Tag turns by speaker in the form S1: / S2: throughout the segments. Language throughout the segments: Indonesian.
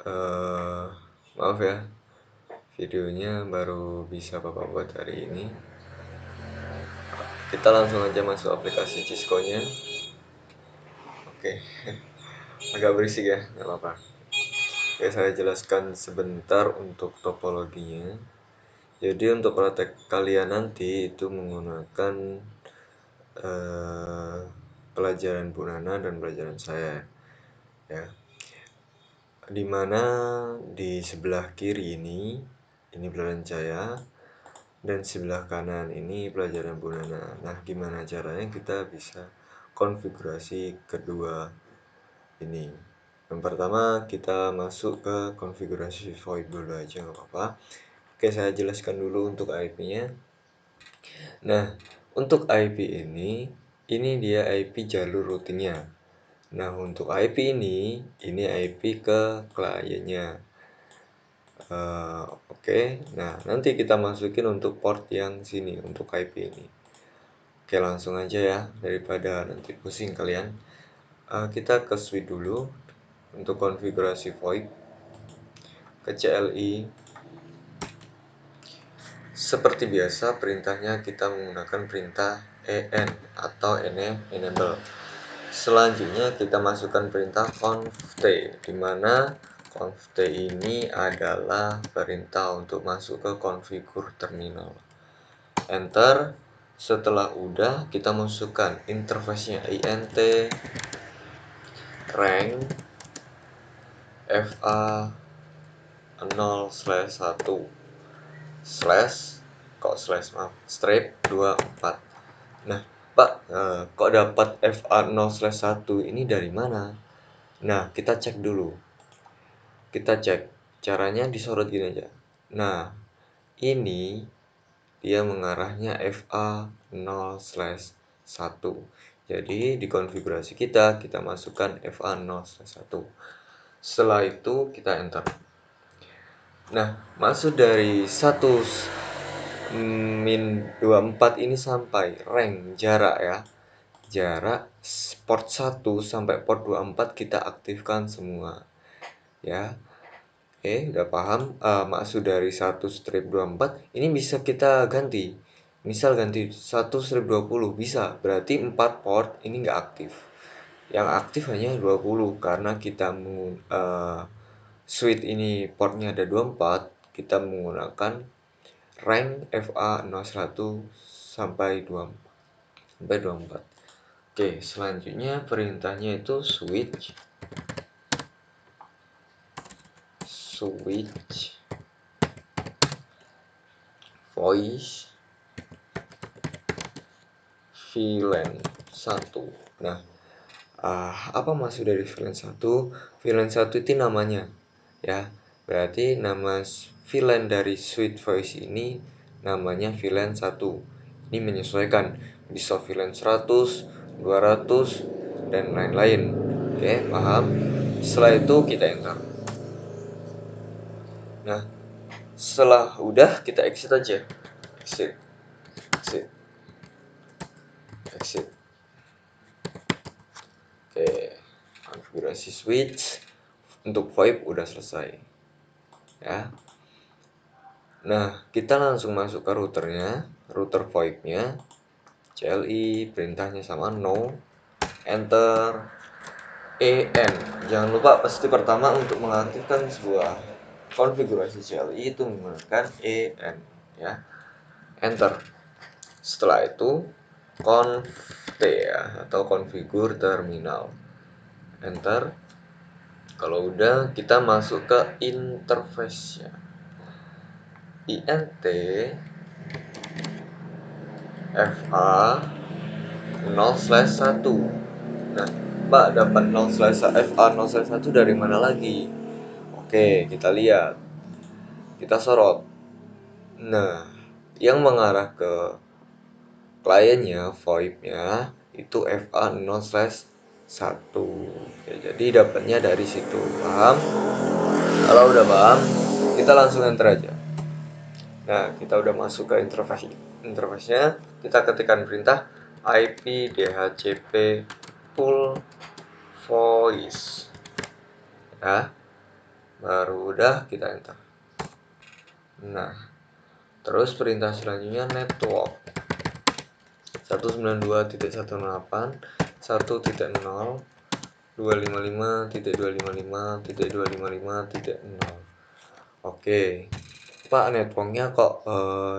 S1: eh Maaf ya, videonya baru bisa Bapak buat hari ini. Kita langsung aja masuk aplikasi Cisco-nya. Oke, agak berisik ya, nggak apa-apa. Oke, saya jelaskan sebentar untuk topologinya. Jadi untuk praktek kalian nanti itu menggunakan eh, pelajaran Bu Nana dan pelajaran saya, ya. Dimana di sebelah kiri ini pelajaran saya, dan sebelah kanan ini pelajaran Bu Nana. Nah, gimana caranya kita bisa konfigurasi kedua ini? Yang pertama kita masuk ke konfigurasi VoIP dulu aja, nggak apa-apa. Oke, saya jelaskan dulu untuk IP-nya. Nah, untuk IP ini dia IP jalur rutinnya. Nah, untuk IP ini IP ke kliennya. Oke, nah nanti kita masukin untuk port yang sini untuk IP ini. Oke, langsung aja ya, daripada nanti pusing kalian. Kita ke suite dulu untuk konfigurasi VoIP, ke CLI. Seperti biasa, perintahnya kita menggunakan perintah en atau enable. Selanjutnya kita masukkan perintah conft, di mana conft ini adalah perintah untuk masuk ke konfigur terminal. Enter. Setelah udah, kita masukkan interface-nya int rank fa 0/1 slash strip 24. Nah, Pak, kok dapat fa 0/1 ini dari mana? Nah, kita cek dulu. Kita cek caranya, disorot gini aja. Nah, ini dia mengarahnya fa 0/1. Jadi di konfigurasi kita masukkan fa 0/1. Setelah itu kita enter. Nah, maksud dari 1-24 ini sampai rank jarak ya. Jarak port 1 sampai port 24 kita aktifkan semua. Ya. Oke, udah paham. Maksud dari 1/24 ini bisa kita ganti. Misal ganti 1/20 bisa, berarti 4 port ini nggak aktif. Yang aktif hanya 20 karena kita suite ini portnya ada 24, kita menggunakan rank fa 01 sampai 24. Oke, selanjutnya perintahnya itu switch voice VLAN 1. Nah, apa maksud dari VLAN 1? VLAN 1 itu namanya, ya. Berarti nama VLAN dari suite voice ini namanya VLAN 1. Ini menyesuaikan, bisa VLAN 100, 200, dan lain-lain. Oke, paham? Setelah itu kita enter. Nah, setelah udah, kita exit aja. Exit. Oke, konfigurasi switch untuk VoIP udah selesai, ya. Nah, kita langsung masuk ke routernya, router VoIP-nya, CLI, perintahnya sama no, enter, en. Jangan lupa pasti pertama untuk mengaktifkan sebuah konfigurasi CLI itu menggunakan en, ya. Enter. Setelah itu conft ya, atau konfigur terminal. Enter. Kalau udah, kita masuk ke interface-nya. int fa 0/1. Nah, Pak, dapat 0/fa 0/1 dari mana lagi? Oke, kita lihat. Kita sorot. Nah, yang mengarah ke kliennya, VoIP-nya itu fa 0/1. Oke, jadi dapatnya dari situ. Paham? Kalau udah paham, kita langsung enter aja. Nah, kita udah masuk ke interface-nya. Kita ketikkan perintah ip dhcp full voice, ya. baru udah kita enter. Nah, terus perintah selanjutnya network 192.168.1.0.255.255.255.0. Oke, Pak, networknya kok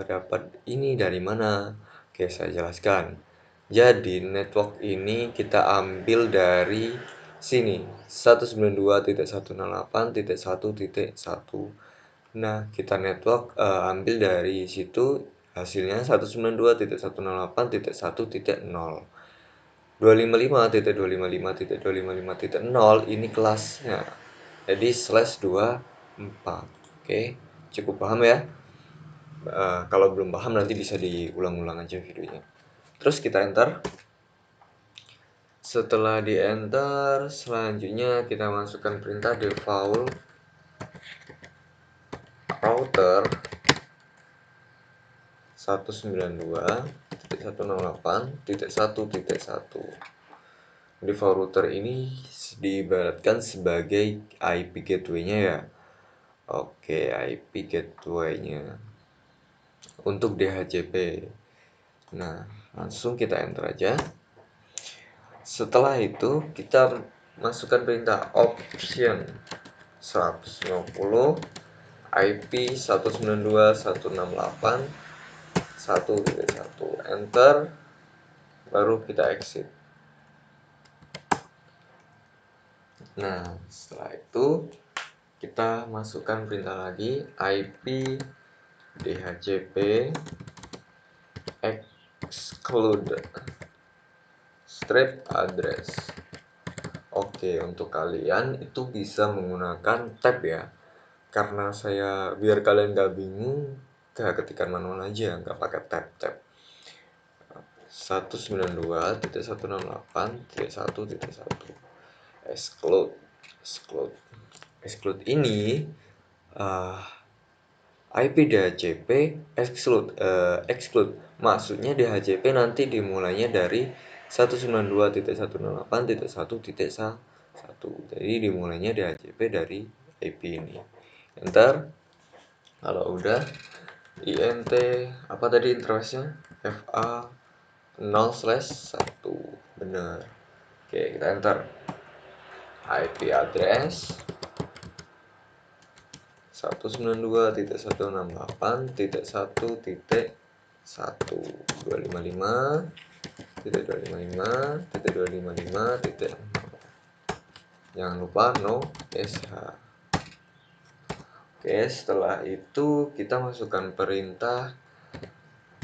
S1: dapat ini dari mana? Oke, saya jelaskan. Jadi network ini kita ambil dari sini 192.168.1.1. Nah, kita network ambil dari situ hasilnya 192.168.1.0. 255.255.255.0 ini kelasnya. Jadi /24. Oke, cukup paham ya? Kalau belum paham nanti bisa diulang-ulang aja videonya. Terus kita enter. Setelah di enter, selanjutnya kita masukkan perintah default router 192.168.1.1. Default router ini diibaratkan sebagai IP gateway-nya ya. Oke, IP gateway-nya untuk DHCP. Nah, langsung kita enter aja. Setelah itu kita masukkan perintah option 150 IP 192.168.1.1. Enter, baru kita exit. Nah, setelah itu kita masukkan perintah lagi IP DHCP exclude strip address. Oke, untuk kalian itu bisa menggunakan tab ya, karena saya biar kalian gak bingung, gak ketikkan manual aja, gak pakai tab. 192.168.1.1 exclude ini IP DHCP exclude maksudnya DHCP nanti dimulainya dari 192.168.1.1. jadi dimulainya DHCP dari IP ini. Enter. Kalau udah int apa tadi interface-nya fa 0/1 bener. Oke, kita enter. IP address 192.168.1.1 255.255.255.0. Jangan lupa no sh. Oke, setelah itu kita masukkan perintah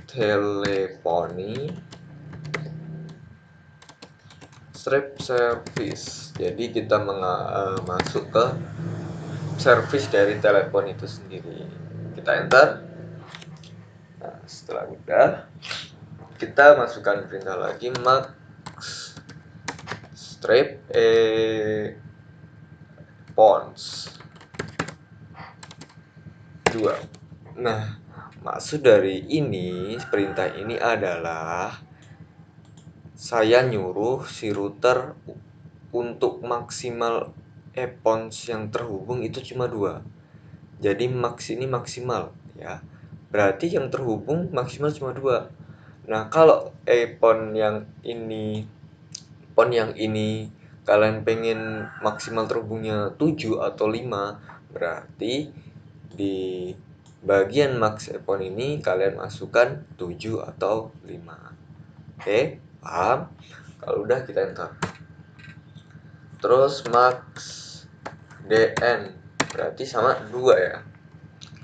S1: teleponi strip service. Jadi kita masuk ke service dari telepon itu sendiri. Kita enter. Nah, setelah udah kita masukkan perintah lagi max strip pons 2. Nah, maksud dari ini perintah ini adalah saya nyuruh si router untuk maksimal pons yang terhubung itu cuma 2. Jadi max ini maksimal ya. Berarti yang terhubung maksimal cuma 2. Nah, kalau pon yang ini kalian pengen maksimal terhubungnya 7 atau 5, berarti di bagian max pon ini kalian masukkan 7 atau 5. Oke, paham? Kalau udah kita enter. Terus max dn berarti sama 2 ya.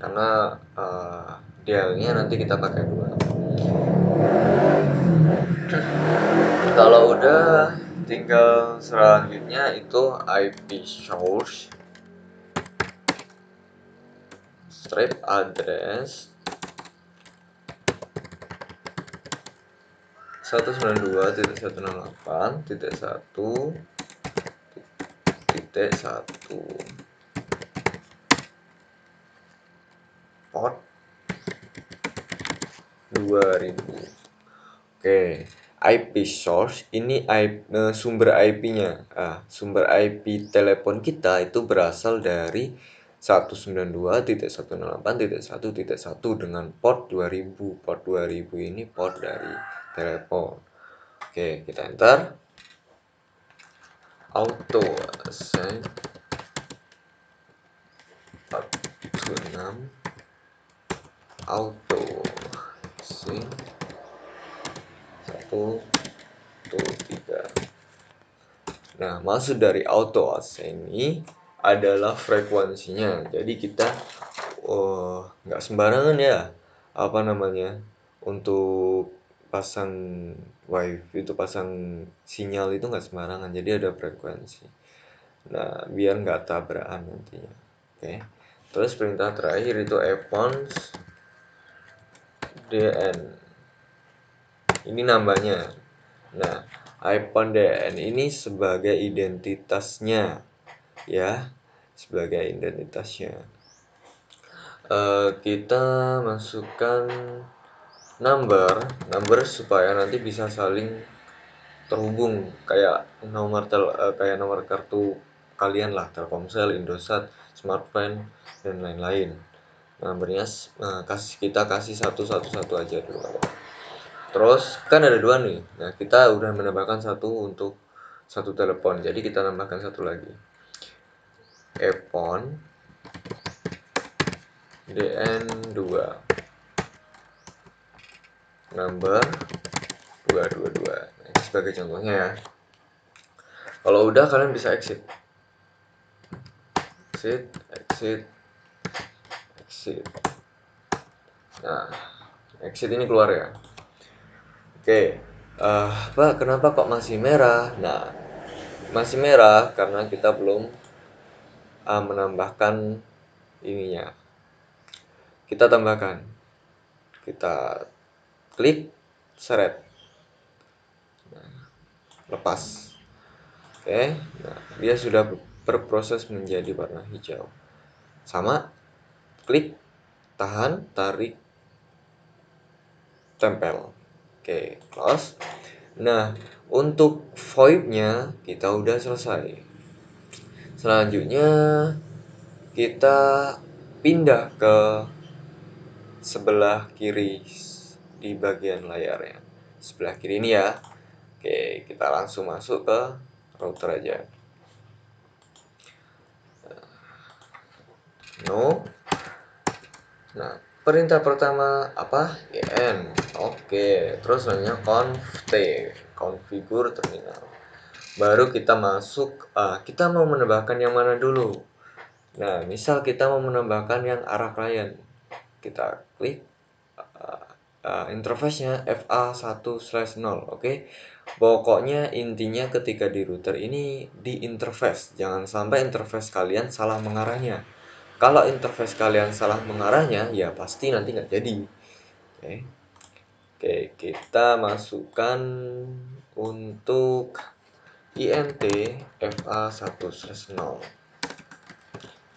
S1: Karena dialnya nanti kita pakai 2. Kalau udah tinggal selanjutnya itu IP source strip address 192.168.1.1 port 2000. Oke, IP source ini sumber IP-nya. Sumber IP telepon kita itu berasal dari 192.168.1.1 dengan port 2000. Port 2000 ini port dari telepon. Oke, kita enter. Auto assign 426 auto assign 123. Nah, maksud dari auto assign ini adalah frekuensinya. Jadi kita nggak sembarangan ya, untuk pasang wifi itu, pasang sinyal itu nggak sembarangan. Jadi ada frekuensi. Nah, biar nggak tabrakan nantinya. Oke. Terus perintah terakhir itu epons dn. Ini nambahnya. Nah, iPhone DN ini sebagai identitasnya, ya, sebagai identitasnya. Kita masukkan number supaya nanti bisa saling terhubung, kayak nomor kartu kalian lah, Telkomsel, Indosat, Smartfren, dan lain-lain. Nomornya kita kasih satu aja dulu. Terus kan ada 2 nih. Nah, kita udah menambahkan satu untuk satu telepon. Jadi kita tambahkan satu lagi. Epon DN2 number 222. Nah, ini sebagai contohnya ya. Kalau udah kalian bisa exit. Nah, exit ini keluar ya. Oke. Pak, kenapa kok masih merah? Nah, masih merah karena kita belum menambahkan ininya. Kita tambahkan. Kita klik seret. Nah, lepas. Oke. Nah, dia sudah berproses menjadi warna hijau. Sama, klik, tahan, tarik, tempel. Oke, close. Nah, untuk VoIP-nya kita udah selesai. Selanjutnya kita pindah ke sebelah kiri di bagian layarnya. Sebelah kiri ini ya. Oke, kita langsung masuk ke router aja. No. Nah, perintah pertama apa? EN. Oke, terus selanjutnya configure terminal. Baru kita masuk, kita mau menambahkan yang mana dulu? Nah, misal kita mau menambahkan yang arah klien. Kita klik interface-nya FA1/0, oke? Pokoknya intinya ketika di router ini di interface, jangan sampai interface kalian salah mengarahnya. Kalau interface kalian salah mengarahnya, ya pasti nanti nggak jadi. Oke, kita masukkan untuk INT FA1/0.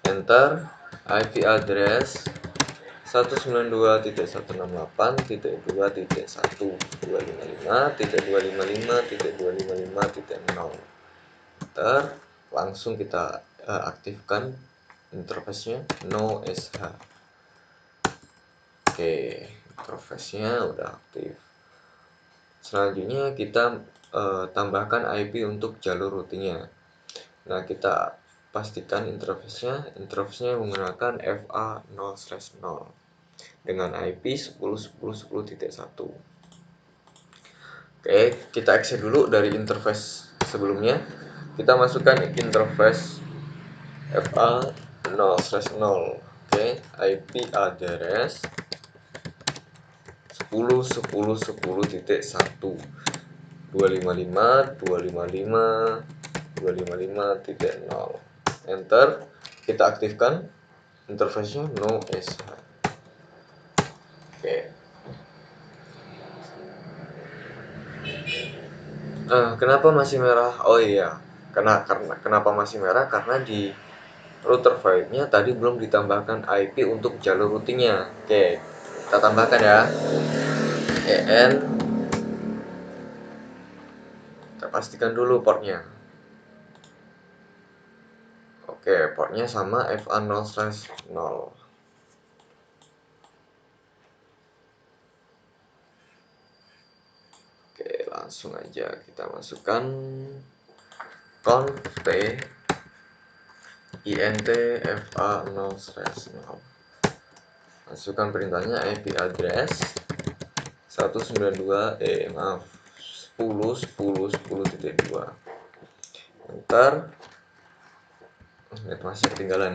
S1: Enter, IP address 192.168.255.255.255.0. Enter, langsung kita aktifkan interface-nya no SH. Oke, interface-nya udah aktif. Selanjutnya kita tambahkan IP untuk jalur routingnya. Nah, kita pastikan interface-nya menggunakan FA0/0 dengan IP 10.10.10.1. Oke, kita exit dulu dari interface sebelumnya. Kita masukkan interface FA0/0. Oke, IP address 10.10.10.1 255.255.255.0. Enter, kita aktifkan interface-nya no SH. Oke. Kenapa masih merah? Oh iya, kenapa masih merah? Karena di router VoIP-nya tadi belum ditambahkan IP untuk jalur routingnya. Oke, kita tambahkan ya. EN, kita pastikan dulu portnya. Oke, portnya sama FA0/0. Oke, langsung aja kita masukkan conf p int fa0/0. Masukkan perintahnya IP address 10.10.10.10.2. Enter. Net masih ketinggalan.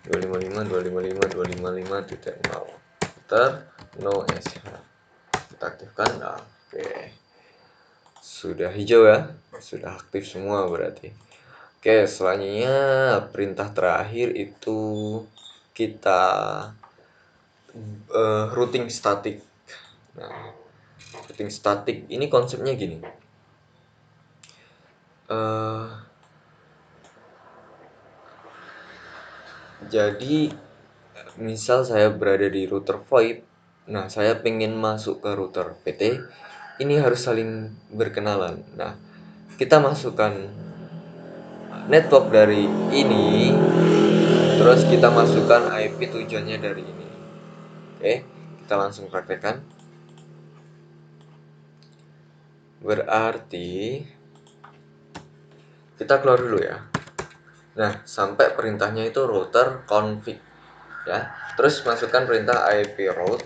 S1: 255.255.255.0. Enter. No SH. Kita aktifkan. Oke. Sudah hijau ya. Sudah aktif semua berarti. Oke, selanjutnya perintah terakhir itu kita routing static. Nah, routing static ini konsepnya gini. Jadi misal saya berada di router VoIP, nah saya pengen masuk ke router PT, ini harus saling berkenalan. Nah, kita masukkan network dari ini, terus kita masukkan IP tujuannya dari ini. Oke, kita langsung praktekkan. Berarti kita keluar dulu ya. Nah, sampai perintahnya itu router config ya. Terus masukkan perintah IP route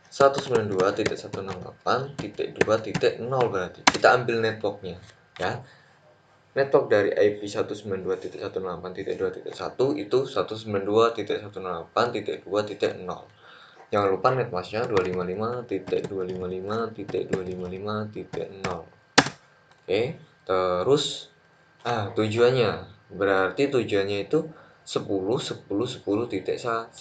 S1: 192.168.2.0 berarti. Kita ambil networknya ya. Network dari IP 192.168.2.1 itu 192.168.2.0. Jangan lupa netmasknya 255.255.255.0. Oke, terus tujuannya berarti tujuannya itu 10.10.10.1.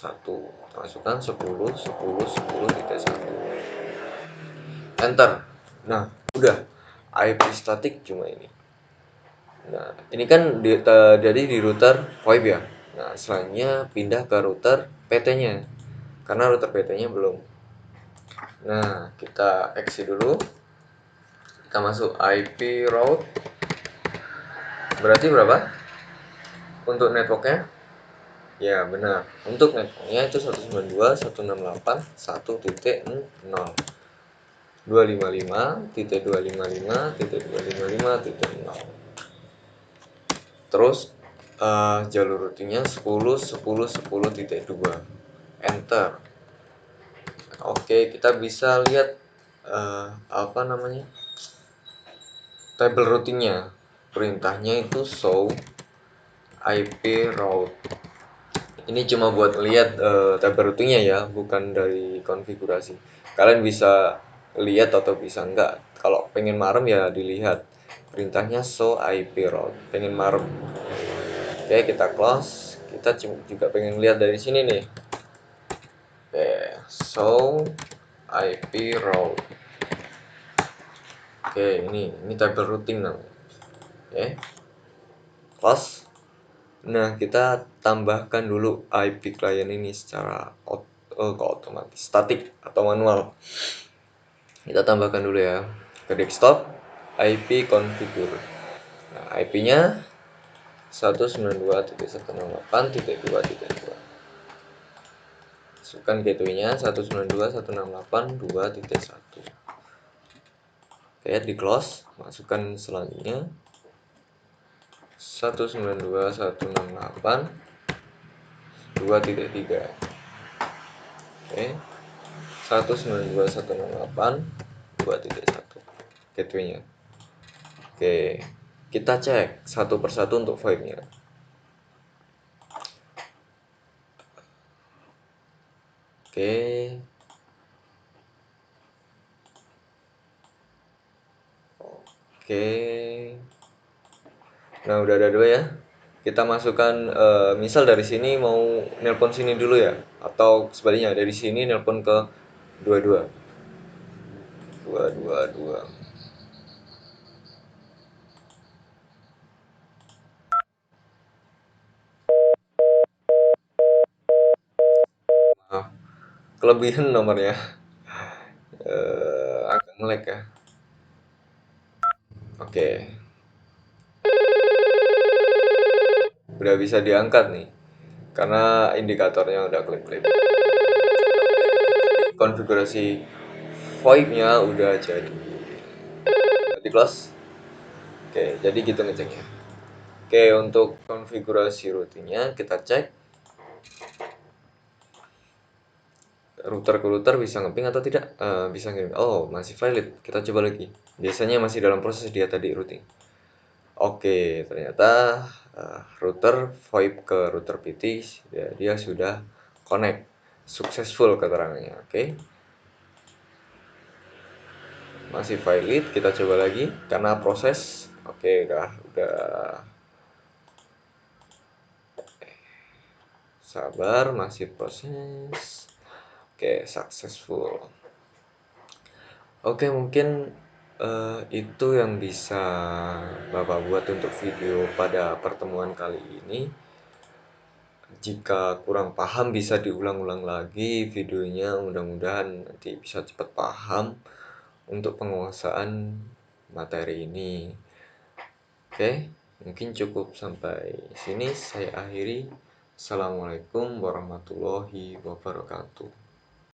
S1: Masukkan 10.10.10.1. Enter. Nah, udah. IP static cuma ini. Nah, ini kan jadi di router VoIP ya. Nah, selanjutnya pindah ke router PT-nya. Karena router PT-nya belum. Nah, kita exit dulu. Kita masuk IP route. Berarti berapa? Untuk networknya? Ya, benar. Untuk networknya itu 192.168.1.0. 255.255.255.0. Terus jalur routingnya 10.10.10.2. Enter. Oke, kita bisa lihat tabel routingnya. Perintahnya itu show IP route. Ini cuma buat lihat tabel routingnya ya, bukan dari konfigurasi. Kalian bisa lihat atau bisa enggak. Kalau pengen marem ya dilihat. Perintahnya show IP route. Pengen marem. Oke, kita close. Kita juga pengen lihat dari sini nih. Oke, show IP route. Oke, ini tabel routing namanya. Oke. Close. Nah, kita tambahkan dulu IP client ini secara otomatis, statik atau manual. Kita tambahkan dulu ya ke desktop IP configure. Nah, IP-nya 192.168.2.2. Masukkan gateway-nya 192.168.2.1. Oke, di close. Masukkan selanjutnya 192.168.2.3. Oke, 192.168.2.1 gateway-nya. Oke, kita cek satu persatu untuk VoIP-nya. Oke. Nah, udah ada dua ya. Kita masukkan misal dari sini mau nelpon sini dulu ya, atau sebaliknya dari sini nelpon ke 22. 222. Maaf, kelebihan nomornya. Agak ngelag ya. Oke. udah bisa diangkat nih karena indikatornya udah klip-klip. Konfigurasi VoIP-nya udah jadi. Di close. Oke, jadi gitu ngeceknya. Oke, untuk konfigurasi rutinnya kita cek router ke router bisa ngeping atau tidak. Bisa ngirim. Oh, masih valid. Kita coba lagi. Biasanya masih dalam proses dia tadi routing. Oke, ternyata router VoIP ke router PT dia sudah connect. Successful keterangannya. Oke. Masih valid, kita coba lagi karena proses. Oke, udah sabar, masih proses. Oke, successful. Oke, mungkin itu yang bisa Bapak buat untuk video pada pertemuan kali ini. Jika kurang paham bisa diulang-ulang lagi videonya, mudah-mudahan nanti bisa cepat paham untuk penguasaan materi ini. Oke, mungkin cukup sampai sini saya akhiri. Assalamualaikum warahmatullahi wabarakatuh.